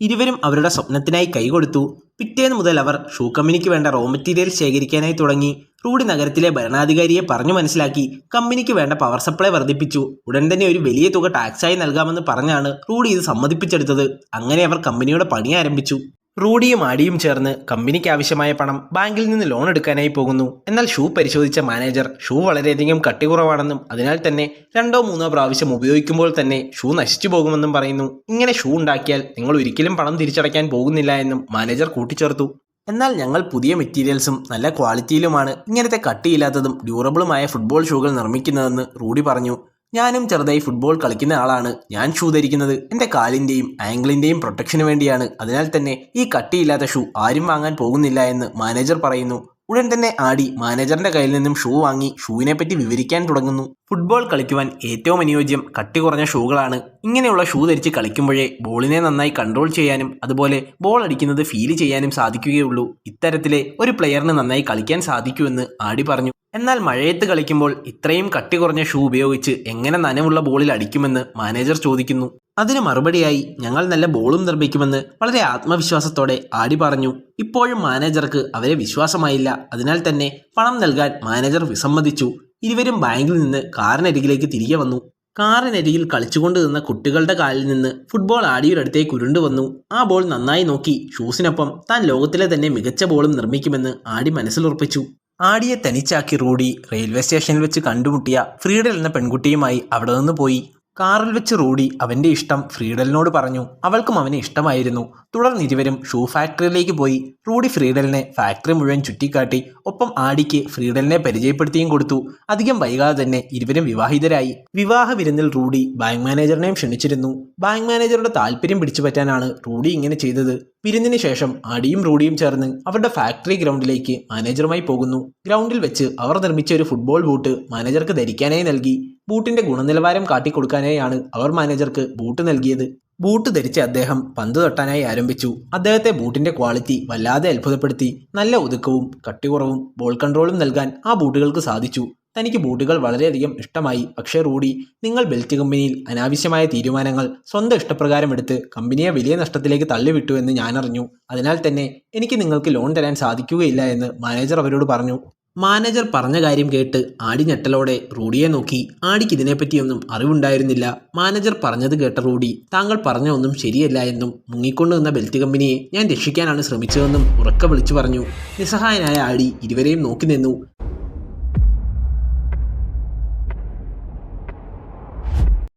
ഇരുവരും അവരുടെ സ്വപ്നത്തിനായി കൈകൊടുത്തു. പിറ്റേന്ന് മുതൽ അവർ ഷൂ കമ്പനിക്ക് വേണ്ട റോ മെറ്റീരിയൽ ശേഖരിക്കാനായി തുടങ്ങി. റൂഡി നഗരത്തിലെ ഭരണാധികാരിയെ പറഞ്ഞു മനസ്സിലാക്കി കമ്പനിക്ക് വേണ്ട പവർ സപ്ലൈ വർദ്ധിപ്പിച്ചു. ഉടൻ തന്നെ ഒരു വലിയ തുക ടാക്സായി നൽകാമെന്ന് പറഞ്ഞാണ് റൂഡി ഇത് സമ്മതിപ്പിച്ചെടുത്തത്. അങ്ങനെ അവർ കമ്പനിയുടെ പണി ആരംഭിച്ചു. റൂഡിയും ആഡിയും ചേർന്ന് കമ്പനിക്ക് ആവശ്യമായ പണം ബാങ്കിൽ നിന്ന് ലോൺ എടുക്കാനായി പോകുന്നു. എന്നാൽ ഷൂ പരിശോധിച്ച മാനേജർ ഷൂ വളരെയധികം കട്ടി കുറവാണെന്നും അതിനാൽ തന്നെ 2-3 പ്രാവശ്യം ഉപയോഗിക്കുമ്പോൾ തന്നെ ഷൂ നശിച്ചു പോകുമെന്നും പറയുന്നു. ഇങ്ങനെ ഷൂ ഉണ്ടാക്കിയാൽ നിങ്ങൾ ഒരിക്കലും പണം തിരിച്ചടയ്ക്കാൻ പോകുന്നില്ല എന്നും മാനേജർ കൂട്ടിച്ചേർത്തു. എന്നാൽ ഞങ്ങൾ പുതിയ മെറ്റീരിയൽസും നല്ല ക്വാളിറ്റിയിലുമാണ് ഇങ്ങനത്തെ കട്ടിയില്ലാത്തതും ഡ്യൂറബിളുമായ ഫുട്ബോൾ ഷൂകൾ നിർമ്മിക്കുന്നതെന്ന് റൂഡി പറഞ്ഞു. ഞാനും ചെറുതായി ഫുട്ബോൾ കളിക്കുന്ന ആളാണ്. ഞാൻ ഷൂ ധരിക്കുന്നത് എൻ്റെ കാലിൻ്റെയും ആംഗിളിൻ്റെയും പ്രൊട്ടക്ഷന് വേണ്ടിയാണ്. അതിനാൽ തന്നെ ഈ കട്ടിയില്ലാത്ത ഷൂ ആരും വാങ്ങാൻ പോകുന്നില്ല എന്ന് മാനേജർ പറയുന്നു. ഉടൻ തന്നെ ആടി മാനേജറിന്റെ കയ്യിൽ നിന്നും ഷൂ വാങ്ങി ഷൂവിനെ പറ്റി വിവരിക്കാൻ തുടങ്ങുന്നു. ഫുട്ബോൾ കളിക്കുവാൻ ഏറ്റവും അനുയോജ്യം കട്ടി കുറഞ്ഞ ഷൂകളാണ്. ഇങ്ങനെയുള്ള ഷൂ ധരിച്ച് കളിക്കുമ്പോഴേ ബോളിനെ നന്നായി കൺട്രോൾ ചെയ്യാനും അതുപോലെ ബോൾ അടിക്കുന്നത് ഫീൽ ചെയ്യാനും സാധിക്കുകയുള്ളൂ. ഇത്തരത്തിലെ ഒരു പ്ലെയറിന് നന്നായി കളിക്കാൻ സാധിക്കുമെന്ന് ആടി പറഞ്ഞു. എന്നാൽ മഴയത്ത് കളിക്കുമ്പോൾ ഇത്രയും കട്ടി കുറഞ്ഞ ഷൂ ഉപയോഗിച്ച് എങ്ങനെ നനവുള്ള ബോളിൽ അടിക്കുമെന്ന് മാനേജർ ചോദിക്കുന്നു. അതിന് മറുപടിയായി ഞങ്ങൾ നല്ല ബോളും നിർമ്മിക്കുമെന്ന് വളരെ ആത്മവിശ്വാസത്തോടെ ആടി പറഞ്ഞു. ഇപ്പോഴും മാനേജർക്ക് അവരെ വിശ്വാസമായില്ല. അതിനാൽ തന്നെ പണം നൽകാൻ മാനേജർ വിസമ്മതിച്ചു. ഇരുവരും ബാങ്കിൽ നിന്ന് കാറിനരികിലേക്ക് തിരികെ വന്നു. കാറിനരികിൽ കളിച്ചുകൊണ്ട് നിന്ന കുട്ടികളുടെ കാലിൽ നിന്ന് ഫുട്ബോൾ ആടിയുടെ അടുത്തേക്ക് ഉരുണ്ടു വന്നു. ആ ബോൾ നന്നായി നോക്കി ഷൂസിനൊപ്പം താൻ ലോകത്തിലെ തന്നെ മികച്ച ബോളും നിർമ്മിക്കുമെന്ന് ആടി മനസ്സിലുറപ്പിച്ചു. ആടിയെ തനിച്ചാക്കി റൂഡി റെയിൽവേ സ്റ്റേഷനിൽ വെച്ച് കണ്ടുമുട്ടിയ ഫ്രീഡൽ എന്ന പെൺകുട്ടിയുമായി അവിടെ നിന്ന് പോയി. കാറിൽ വെച്ച് റൂഡി അവൻ്റെ ഇഷ്ടം ഫ്രീഡലിനോട് പറഞ്ഞു. അവൾക്കും അവനെ ഇഷ്ടമായിരുന്നു. തുടർന്ന് ഇരുവരും ഷൂ ഫാക്ടറിയിലേക്ക് പോയി. റൂഡി ഫ്രീഡലിനെ ഫാക്ടറി മുഴുവൻ ചുറ്റിക്കാട്ടി. ഒപ്പം ആടിക്ക് ഫ്രീഡലിനെ പരിചയപ്പെടുത്തിയും കൊടുത്തു. അധികം വൈകാതെ തന്നെ ഇരുവരും വിവാഹിതരായി. വിവാഹ വിരുന്നിൽ റൂഡി ബാങ്ക് മാനേജറിനെയും ക്ഷണിച്ചിരുന്നു. ബാങ്ക് മാനേജറുടെ താല്പര്യം പിടിച്ചുപറ്റാനാണ് റൂഡി ഇങ്ങനെ ചെയ്തത്. വിരുന്നിന് ശേഷം ആടിയും റൂഡിയും ചേർന്ന് അവരുടെ ഫാക്ടറി ഗ്രൗണ്ടിലേക്ക് മാനേജറുമായി പോകുന്നു. ഗ്രൗണ്ടിൽ വെച്ച് അവർ നിർമ്മിച്ച ഒരു ഫുട്ബോൾ ബൂട്ട് മാനേജർക്ക് ധരിക്കാനായി നൽകി. ബൂട്ടിന്റെ ഗുണനിലവാരം കാട്ടിക്കൊടുക്കാനായാണ് അവർ മാനേജർക്ക് ബൂട്ട് നൽകിയത്. ബൂട്ട് ധരിച്ച് അദ്ദേഹം പന്ത് തൊട്ടാനായി ആരംഭിച്ചു. അദ്ദേഹത്തെ ബൂട്ടിന്റെ ക്വാളിറ്റി വല്ലാതെ അത്ഭുതപ്പെടുത്തി. നല്ല ഒതുക്കവും കട്ടികുറവും ബോൾ കൺട്രോളും നൽകാൻ ആ ബൂട്ടുകൾക്ക് സാധിച്ചു. തനിക്ക് ബൂട്ടുകൾ വളരെയധികം ഇഷ്ടമായി. പക്ഷേ റൂഡി, നിങ്ങൾ ബെൽറ്റ് കമ്പനിയിൽ അനാവശ്യമായ തീരുമാനങ്ങൾ സ്വന്തം ഇഷ്ടപ്രകാരം എടുത്ത് കമ്പനിയെ വലിയ നഷ്ടത്തിലേക്ക് തള്ളിവിട്ടു എന്ന് ഞാനറിഞ്ഞു. അതിനാൽ തന്നെ എനിക്ക് നിങ്ങൾക്ക് ലോൺ തരാൻ സാധിക്കുകയില്ല എന്ന് മാനേജർ അവരോട് പറഞ്ഞു. മാനേജർ പറഞ്ഞ കാര്യം കേട്ട് ആടി ഞെട്ടലോടെ റൂഡിയെ നോക്കി. ആടിക്ക് ഇതിനെപ്പറ്റിയൊന്നും അറിവുണ്ടായിരുന്നില്ല. മാനേജർ പറഞ്ഞത് കേട്ട റൂഡി, താങ്കൾ പറഞ്ഞ ഒന്നും ശരിയല്ല എന്നും മുങ്ങിക്കൊണ്ടു നിന്ന ബെൽറ്റ് കമ്പനിയെ ഞാൻ രക്ഷിക്കാനാണ് ശ്രമിച്ചതെന്നും ഉറക്കെ വിളിച്ചു പറഞ്ഞു. നിസ്സഹായനായ ആടി ഇരുവരെയും നോക്കി നിന്നു.